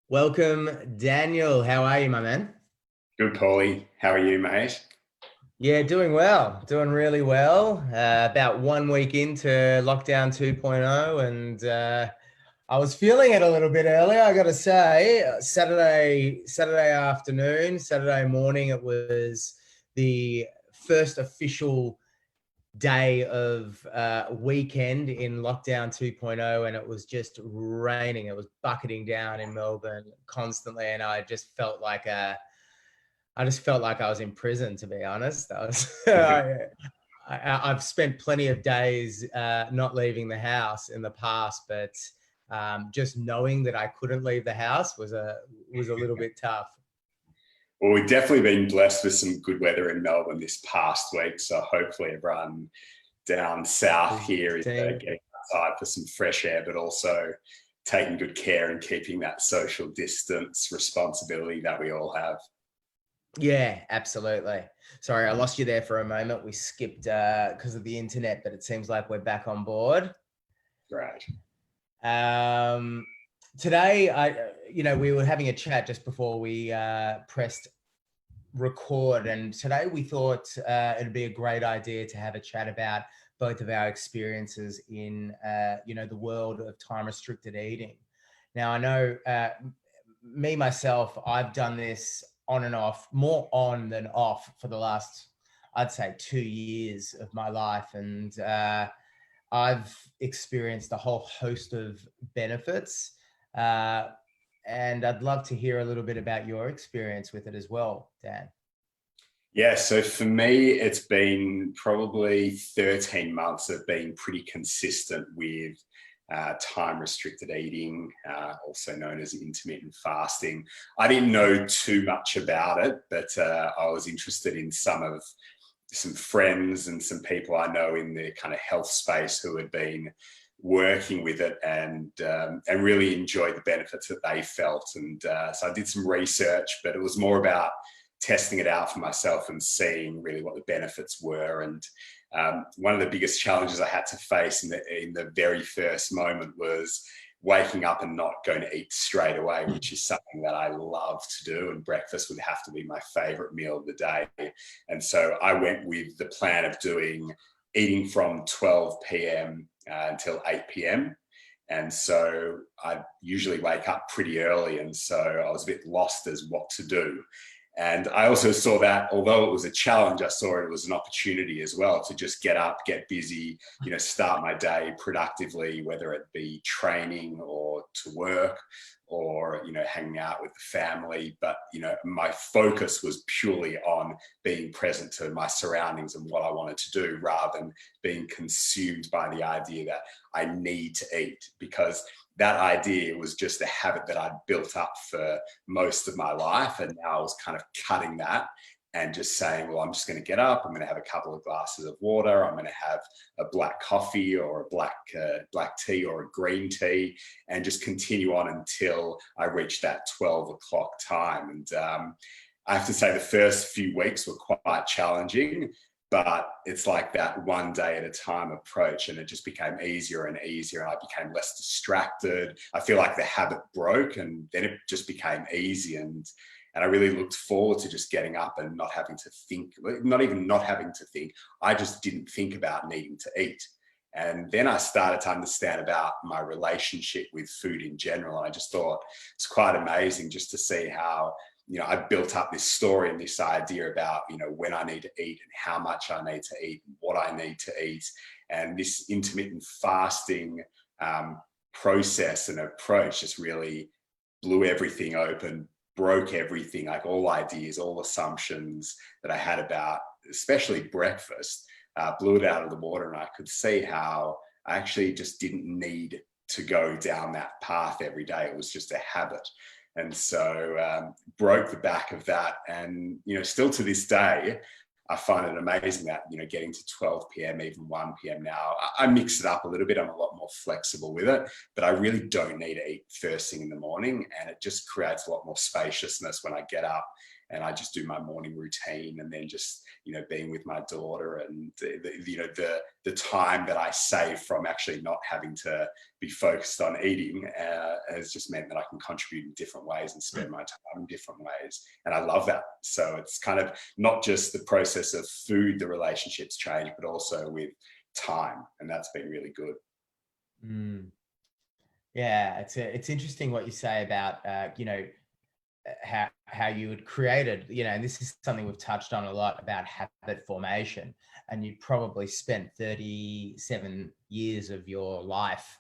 Welcome, Daniel. How are you, my man? Good, Paulie. How are you, mate? Yeah, doing well, doing really well. About 1 week into lockdown 2.0, and I was feeling it a little bit earlier, I got to say. Saturday afternoon, Saturday morning, it was the first official day of weekend in lockdown 2.0, and it was just raining. It was bucketing down in Melbourne constantly, and I just felt like I was in prison, to be honest. I've spent plenty of days not leaving the house in the past, but just knowing that I couldn't leave the house was a little bit tough. Well, we've definitely been blessed with some good weather in Melbourne this past week. So hopefully everyone down south Is here is team. getting outside for some fresh air, but also taking good care and keeping that social distance responsibility that we all have. Yeah, absolutely. Sorry, I lost you there for a moment. We skipped because of the internet, but it seems like we're back on board. Great. Um, Today, we were having a chat just before we pressed record, and today we thought it'd be a great idea to have a chat about both of our experiences in, the world of time restricted eating. Now, I know me myself, I've done this on and off, more on than off for the last, I'd say, 2 years of my life, and I've experienced a whole host of benefits. Uh, and I'd love to hear a little bit about your experience with it as well, Dan. Yeah, so for me, it's been probably 13 months of being pretty consistent with time restricted eating, also known as intermittent fasting. I didn't know too much about it, but I was interested in some friends and some people I know in the kind of health space who had been working with it and really enjoyed the benefits that they felt. And so I did some research, but it was more about testing it out for myself and seeing really what the benefits were. And one of the biggest challenges I had to face in the very first moment was waking up and not going to eat straight away, which is something that I love to do. And breakfast would have to be my favorite meal of the day. And so I went with the plan of eating from 12 p.m. Until 8 p.m. And so I usually wake up pretty early. And so I was a bit lost as what to do. And I also saw that although it was a challenge, I saw it as an opportunity as well to just get up, get busy, start my day productively, whether it be training or to work or, hanging out with the family. But, my focus was purely on being present to my surroundings and what I wanted to do rather than being consumed by the idea that I need to eat, because that idea was just a habit that I'd built up for most of my life. And now I was kind of cutting that and just saying, well, I'm just going to get up. I'm going to have a couple of glasses of water. I'm going to have a black coffee or a black tea or a green tea and just continue on until I reach that 12 o'clock time. And I have to say the first few weeks were quite challenging, but it's like that one day at a time approach, and it just became easier and easier, and I became less distracted. I feel like the habit broke, and then it just became easy, and I really looked forward to just getting up and not having to think, not even not having to think. I just didn't think about needing to eat. And then I started to understand about my relationship with food in general. And I just thought it's quite amazing just to see how I built up this story and this idea about, when I need to eat and how much I need to eat, and what I need to eat. And this intermittent fasting process and approach just really blew everything open, broke everything, like all ideas, all assumptions that I had about, especially breakfast, blew it out of the water. And I could see how I actually just didn't need to go down that path every day. It was just a habit. And so broke the back of that. And, still to this day, I find it amazing that, getting to 12 p.m., even 1 p.m. now, I mix it up a little bit. I'm a lot more flexible with it, but I really don't need to eat first thing in the morning. And it just creates a lot more spaciousness when I get up and I just do my morning routine, and then just, being with my daughter, and the time that I save from actually not having to be focused on eating has just meant that I can contribute in different ways and spend my time in different ways. And I love that. So it's kind of not just the process of food, the relationships change, but also with time. And that's been really good. Mm. Yeah, it's interesting what you say about how you had created, and this is something we've touched on a lot about habit formation, and you probably spent 37 years of your life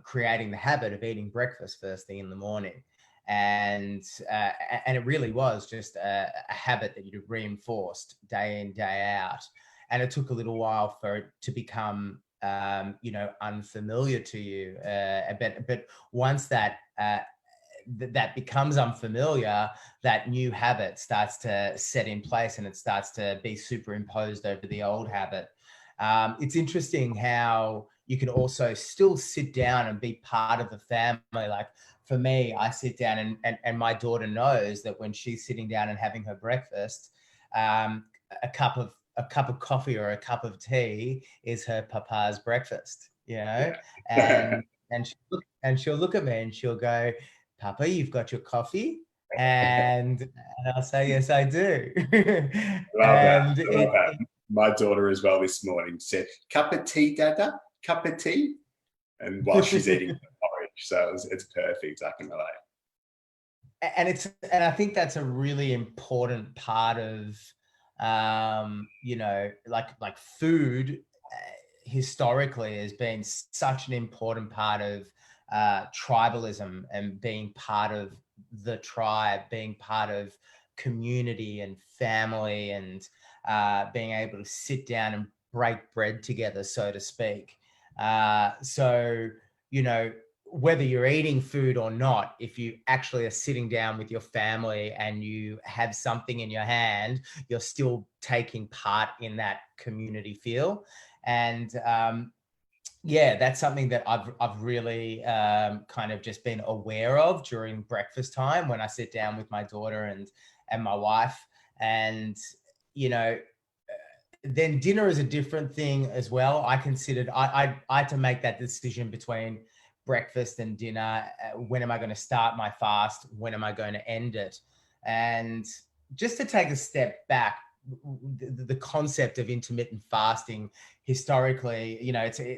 creating the habit of eating breakfast first thing in the morning. And it really was just a habit that you'd reinforced day in, day out. And it took a little while for it to become unfamiliar to you. But once that becomes unfamiliar, that new habit starts to set in place, and it starts to be superimposed over the old habit. It's interesting how you can also still sit down and be part of the family. Like for me, I sit down and my daughter knows that when she's sitting down and having her breakfast, a cup of coffee or a cup of tea is her papa's breakfast, Yeah. and she'll look at me and she'll go, "Papa, you've got your coffee?" And I'll say, "Yes, I do." Love that. And I love that. My daughter as well this morning said, "Cup of tea, Dada? Cup of tea?" And while she's eating porridge. So it's perfect. I can relate. And I think that's a really important part of like food historically has been such an important part of tribalism, and being part of the tribe, being part of community and family, and being able to sit down and break bread together, so to speak. So, whether you're eating food or not, if you actually are sitting down with your family and you have something in your hand, you're still taking part in that community feel. And that's something that I've really kind of just been aware of during breakfast time when I sit down with my daughter and my wife. And then dinner is a different thing as well. I considered I had to make that decision between breakfast and dinner. When am I going to start my fast? When am I going to end it? And just to take a step back, the concept of intermittent fasting historically,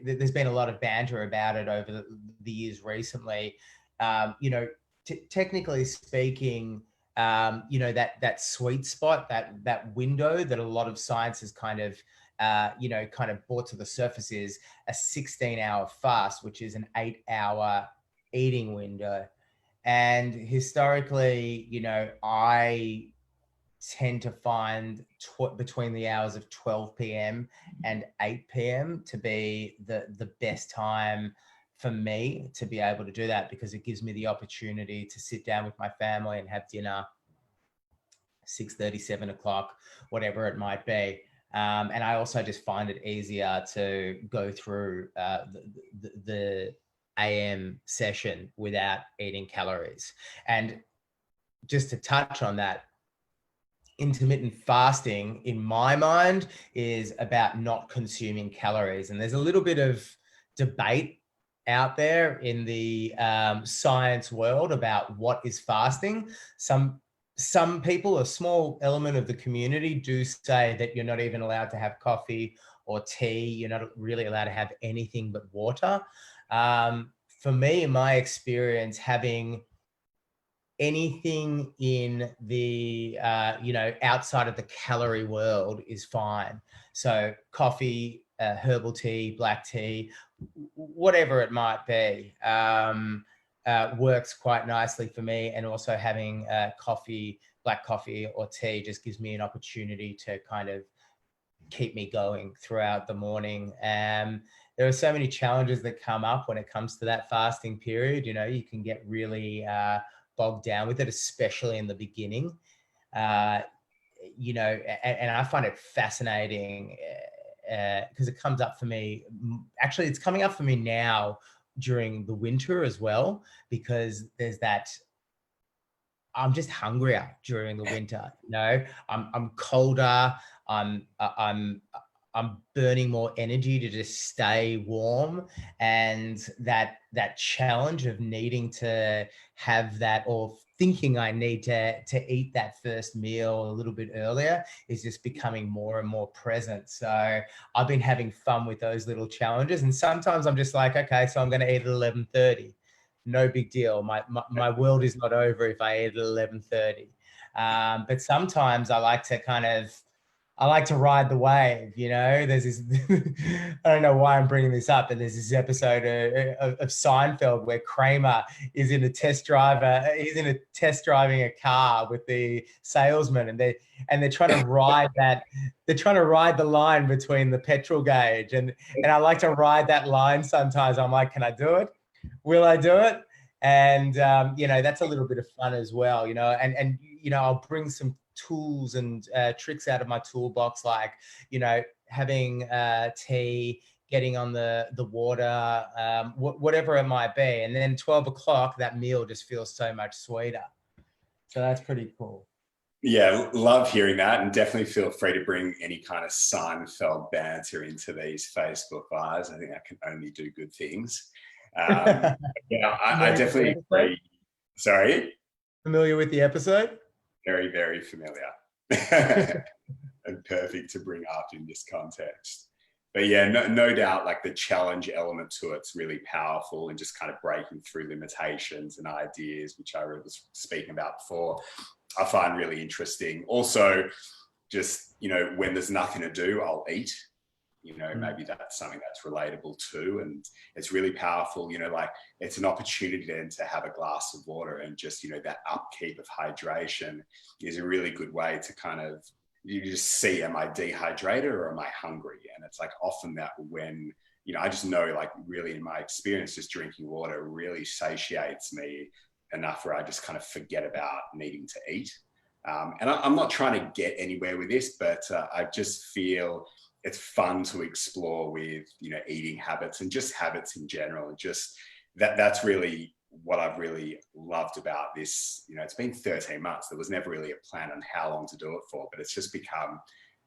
there's been a lot of banter about it over the years recently. Technically speaking, that sweet spot, that window that a lot of science has kind of brought to the surface is a 16-hour fast, which is an 8-hour eating window. And historically, I tend to find between the hours of 12 p.m. and 8 p.m. to be the best time for me to be able to do that, because it gives me the opportunity to sit down with my family and have dinner 6:30, 7 o'clock, whatever it might be. And I also just find it easier to go through the AM session without eating calories. And just to touch on that, intermittent fasting, in my mind, is about not consuming calories. And there's a little bit of debate out there in the science world about what is fasting. Some people, a small element of the community, do say that you're not even allowed to have coffee or tea. You're not really allowed to have anything but water. For me, in my experience, having anything in the outside of the calorie world is fine. So coffee, herbal tea, black tea, whatever it might be, works quite nicely for me. And also having coffee, black coffee or tea, just gives me an opportunity to kind of keep me going throughout the morning. There are so many challenges that come up when it comes to that fasting period. You can get really bogged down with it, especially in the beginning. And I find it fascinating because it comes up for me. Actually, it's coming up for me now during the winter as well, because there's that, I'm just hungrier during the winter. You know, I'm colder. I'm I'm burning more energy to just stay warm, and that challenge of needing to have that, or thinking I need to eat that first meal a little bit earlier, is just becoming more and more present. So I've been having fun with those little challenges, and sometimes I'm just like, okay, so I'm going to eat at 11:30. No big deal. My world is not over if I eat at 11:30. But sometimes I like to ride the wave, you know. There's this, I don't know why I'm bringing this up, but there's this episode of Seinfeld where Kramer is in a test driver, he's in a test driving a car with the salesman, and they're trying to ride that, they're trying to ride the line between the petrol gauge, and I like to ride that line sometimes. I'm like, can I do it? Will I do it? And you know, that's a little bit of fun as well, you know. And you know, I'll bring some tools and tricks out of my toolbox, like, you know, having tea, getting on the water, whatever it might be, and then 12 o'clock, that meal just feels so much sweeter. So that's pretty cool. Yeah, love hearing that, and definitely feel free to bring any kind of Seinfeld banter into these Facebook lives. I think that can only do good things. Um, yeah, I Familiar with the definitely episode? agree. Sorry, Familiar with the episode? very, very familiar. And perfect to bring up in this context. But yeah, no doubt, like the challenge element to it's really powerful, and just kind of breaking through limitations and ideas, which I was speaking about before, I find really interesting. Also, just, you know, when there's nothing to do, I'll eat. You know, maybe that's something that's relatable too. And it's really powerful, you know, like it's an opportunity then to have a glass of water, and just, you know, that upkeep of hydration is a really good way to kind of, you just see, am I dehydrated or am I hungry? And it's like often that when, you know, I just know, like really in my experience, just drinking water really satiates me enough where I just kind of forget about needing to eat. And I'm not trying to get anywhere with this, but I just feel it's fun to explore with, you know, eating habits and just habits in general. And just that's really what I've really loved about this. You know, it's been 13 months. There was never really a plan on how long to do it for, but it's just become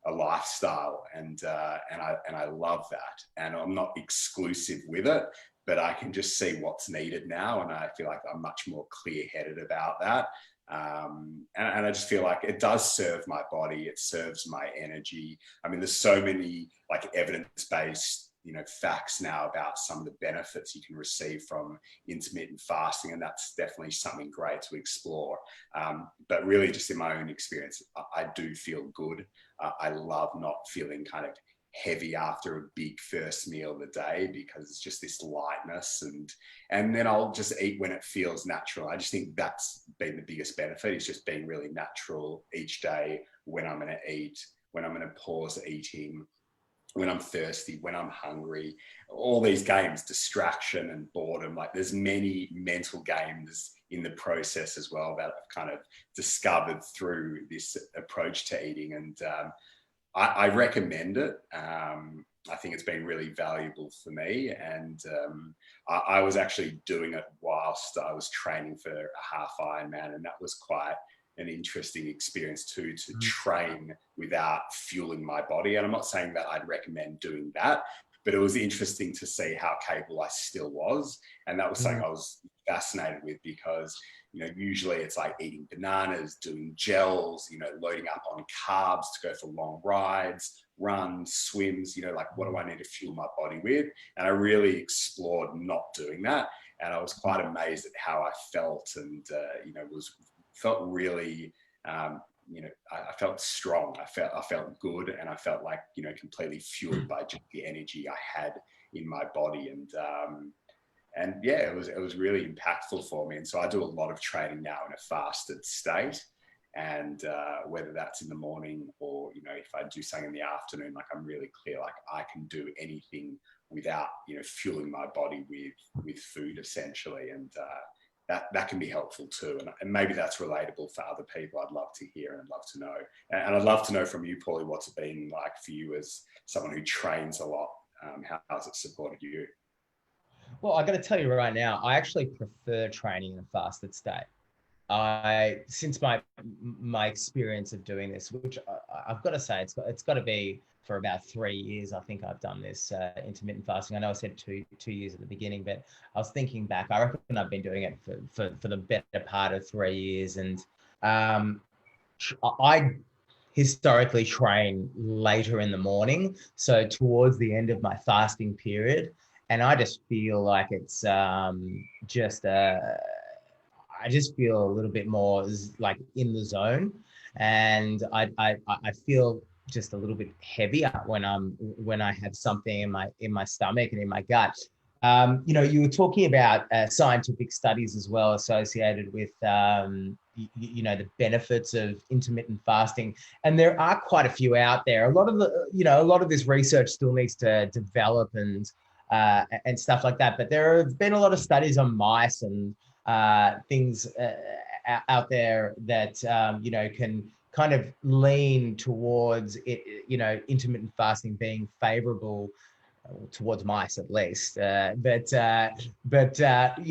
a lifestyle, and I love that. And I'm not exclusive with it, but I can just see what's needed now, and I feel like I'm much more clear-headed about that. And I just feel like it does serve my body, it serves my energy. I mean, there's so many like evidence-based, you know, facts now about some of the benefits you can receive from intermittent fasting, and that's definitely something great to explore. But really, just in my own experience, I do feel good. I love not feeling kind of heavy after a big first meal of the day, because it's just this lightness, and then I'll just eat when it feels natural. I just think that's been the biggest benefit, is just being really natural each day, when I'm going to eat, when I'm going to pause eating, when I'm thirsty, when I'm hungry. All these games, distraction and boredom, like there's many mental games in the process as well that I've kind of discovered through this approach to eating. And I recommend it. I think it's been really valuable for me. And I was actually doing it whilst I was training for a half Ironman. And that was quite an interesting experience too, to train without fueling my body. And I'm not saying that I'd recommend doing that, but it was interesting to see how capable I still was. And that was something I was fascinated with, because, you know, usually it's like eating bananas, doing gels, you know, loading up on carbs to go for long rides, runs, swims, you know, like what do I need to fuel my body with? And I really explored not doing that. And I was quite amazed at how I felt, and, you know, felt really, you know, I felt strong. I felt good, and I felt like, you know, completely fueled by just the energy I had in my body. And yeah, it was really impactful for me. And so I do a lot of training now in a fasted state, and whether that's in the morning, or, you know, if I do something in the afternoon, like I'm really clear, like I can do anything without, you know, fueling my body with food essentially. And that can be helpful too. And maybe that's relatable for other people. I'd love to hear, and I'd love to know. And I'd love to know from you, Paulie, what's it been like for you as someone who trains a lot? How's it supported you? Well, I got to tell you right now, I actually prefer training in a fasted state. since my experience of doing this, which I've got to say, it's got to be for about 3 years. I think I've done this intermittent fasting. I know I said two years at the beginning, but I was thinking back. I reckon I've been doing it for the better part of 3 years, and I historically train later in the morning, so towards the end of my fasting period, and I just feel like it's just I just feel a little bit more like in the zone, and I feel just a little bit heavier when I have something in my stomach and in my gut. You know, you were talking about scientific studies as well associated with you know, the benefits of intermittent fasting, and there are quite a few out there. A lot of a lot of this research still needs to develop and stuff like that. But there have been a lot of studies on mice and things out there that you know, can kind of lean towards it, you know, intermittent fasting being favorable towards mice at least. You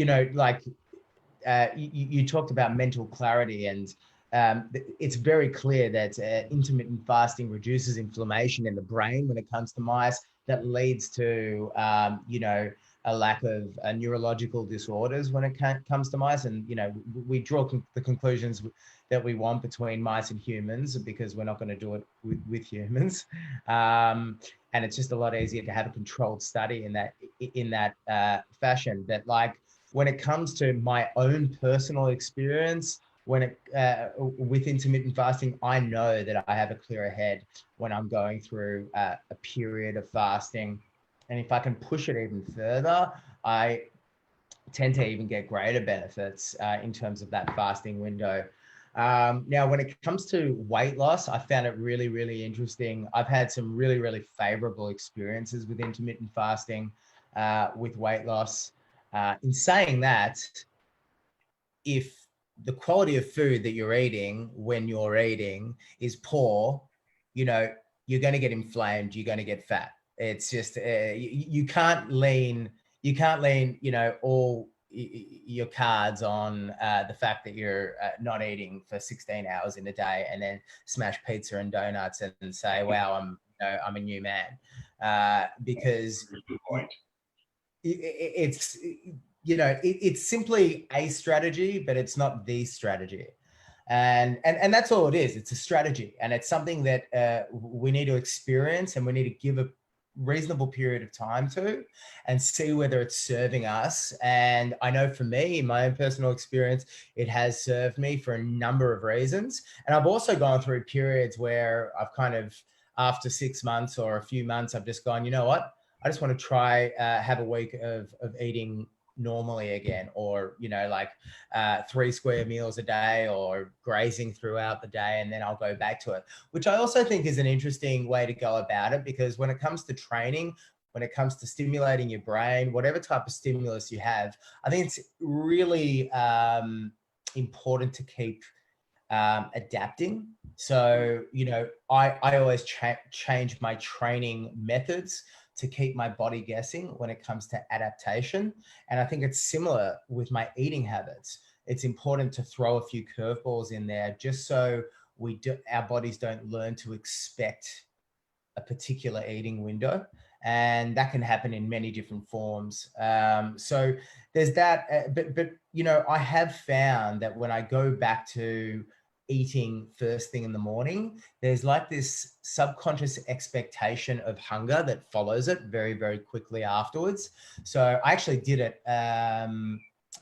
know, like you talked about mental clarity, and it's very clear that intermittent fasting reduces inflammation in the brain when it comes to mice. That leads to you know, a lack of neurological disorders when it comes to mice. And you know, we draw the conclusions that we want between mice and humans, because we're not going to do it with humans. And it's just a lot easier to have a controlled study in that fashion. But like, when it comes to my own personal experience, with intermittent fasting, I know that I have a clearer head when I'm going through a period of fasting. And if I can push it even further, I tend to even get greater benefits in terms of that fasting window. Now, when it comes to weight loss, I found it really, really interesting. I've had some really, really favorable experiences with intermittent fasting with weight loss. In saying that, if the quality of food that you're eating when you're eating is poor, you know, you're going to get inflamed, you're going to get fat. It's just you can't lean, you know, all your cards on the fact that you're not eating for 16 hours in a day and then smash pizza and donuts and say, wow, I'm a new man, because it's, you know, it's simply a strategy, but it's not the strategy. And that's all it is. It's a strategy, and it's something that we need to experience, and we need to give a reasonable period of time to, and see whether it's serving us. And I know for me, in my own personal experience, it has served me for a number of reasons. And I've also gone through periods where I've kind of, after 6 months or a few months, I've just gone, you know what, I just want to try have a week of eating normally again, or, you know, like 3 square meals a day, or grazing throughout the day, and then I'll go back to it, which I also think is an interesting way to go about it. Because when it comes to training, when it comes to stimulating your brain, whatever type of stimulus you have, I think it's really important to keep adapting. So, you know, I always change my training methods to keep my body guessing when it comes to adaptation. And I think it's similar with my eating habits. It's important to throw a few curveballs in there, just so our bodies don't learn to expect a particular eating window. And that can happen in many different forms. So there's that. But you know, I have found that when I go back to eating first thing in the morning, there's like this subconscious expectation of hunger that follows it very, very quickly afterwards. So I actually did it. I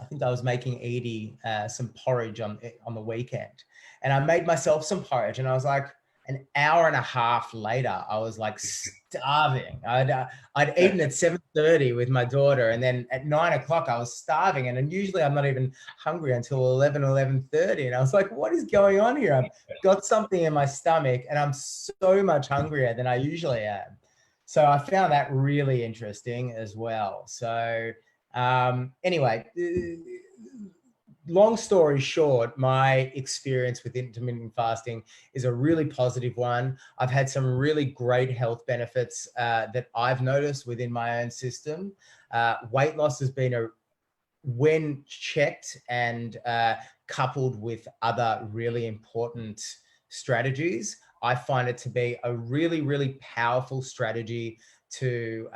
think I was making Edie some porridge on the weekend, and I made myself some porridge, and I was like, an hour and a half later, I was like starving. I'd eaten at 7:30 with my daughter, and then at 9 o'clock I was starving. And usually I'm not even hungry until 11:30. And I was like, what is going on here? I've got something in my stomach, and I'm so much hungrier than I usually am. So I found that really interesting as well. So anyway, long story short, my experience with intermittent fasting is a really positive one. I've had some really great health benefits that I've noticed within my own system. Weight loss has been a when checked and coupled with other really important strategies, I find it to be a really, really powerful strategy to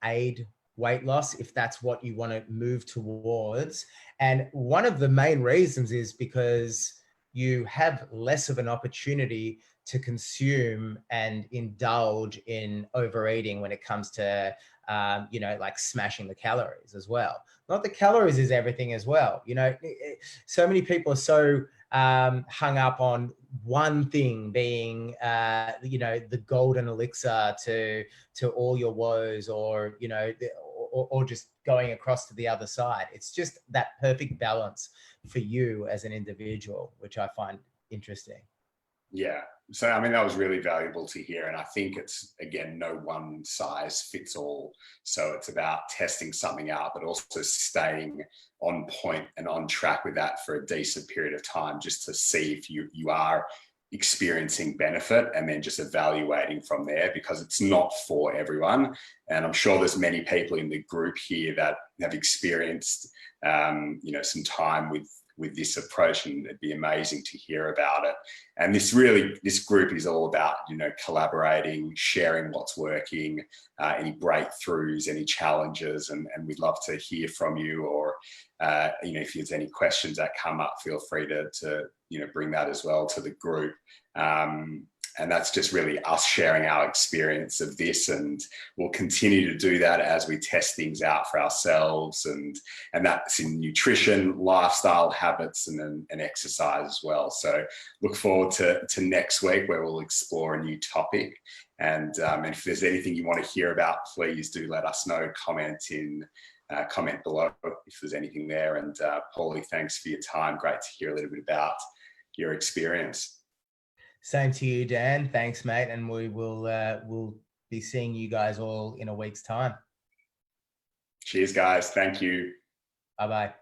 aid weight loss if that's what you want to move towards. And one of the main reasons is because you have less of an opportunity to consume and indulge in overeating when it comes to, you know, like smashing the calories as well. Not the calories is everything as well. You know, so many people are so hung up on one thing being, you know, the golden elixir to all your woes, or, you know, or just going across to the other side. It's just that perfect balance for you as an individual, which I find interesting. Yeah. So, I mean, that was really valuable to hear. And I think it's, again, no one size fits all. So it's about testing something out, but also staying on point and on track with that for a decent period of time, just to see if you are experiencing benefit, and then just evaluating from there, because it's not for everyone. And I'm sure there's many people in the group here that have experienced, you know, some time with this approach, and it'd be amazing to hear about it. And this group is all about, you know, collaborating, sharing what's working, any breakthroughs, any challenges, and we'd love to hear from you. Or you know, if there's any questions that come up, feel free to you know, bring that as well to the group. And that's just really us sharing our experience of this, and we'll continue to do that as we test things out for ourselves, and that's in nutrition, lifestyle habits, and exercise as well. So look forward to next week, where we'll explore a new topic. And if there's anything you want to hear about, please do let us know. Comment below if there's anything there. And Paulie, thanks for your time. Great to hear a little bit about your experience. Same to you, Dan. Thanks, mate. And we will we'll be seeing you guys all in a week's time. Cheers, guys. Thank you. Bye-bye.